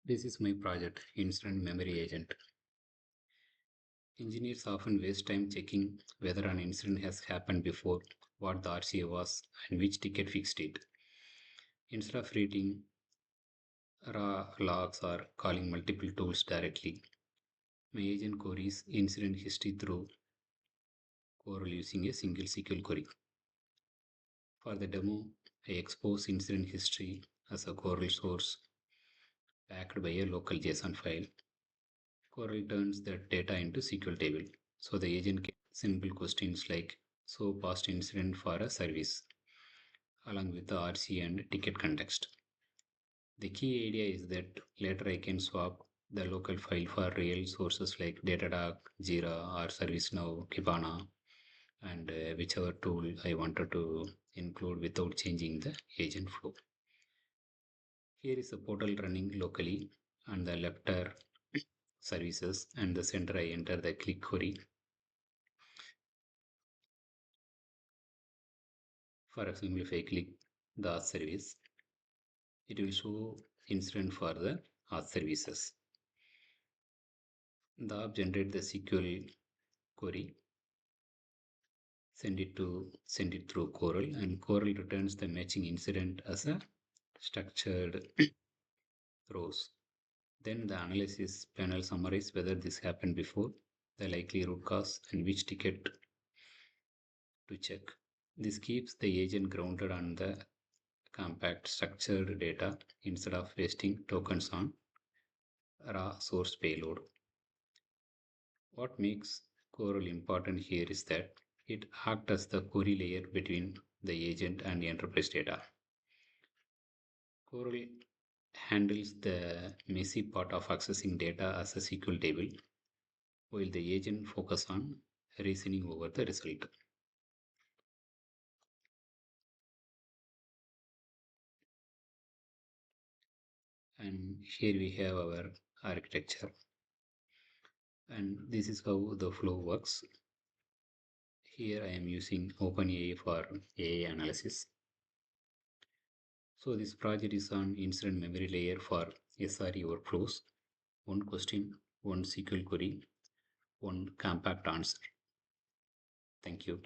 This is my project, Incident Memory Agent. Engineers often waste time checking whether an incident has happened before, what the RCA was, and which ticket fixed it. Instead of reading raw logs or calling multiple tools directly, my agent queries incident history through Coral using a single SQL query. For the demo, I expose incident history as a Coral source backed by a local JSON file. Coral turns that data into SQL table, so the agent can simple questions like show past incident for a service, along with the RC and ticket context. The key idea is that later I can swap the local file for real sources like Datadog, Jira, or ServiceNow, Kibana, and whichever tool I wanted to include without changing the agent flow. Here is the portal running locally, and the left are services, and the center I enter the click query. For example, if I click the auth service, it will show incident for the auth services. The app generate the SQL query, send it through Coral, and Coral returns the matching incident as a structured rows. Then the analysis panel summarizes whether this happened before, the likely root cause, and which ticket to check. This keeps the agent grounded on the compact structured data instead of wasting tokens on raw source payload. What makes Coral important here is that it acts as the query layer between the agent and the enterprise data. Coral handles the messy part of accessing data as a SQL table, while the agent focuses on reasoning over the result. And here we have our architecture. And this is how the flow works. Here I am using OpenAI for AI analysis. So this project is on incident memory layer for SRE workflows. One question, one SQL query, one compact answer. Thank you.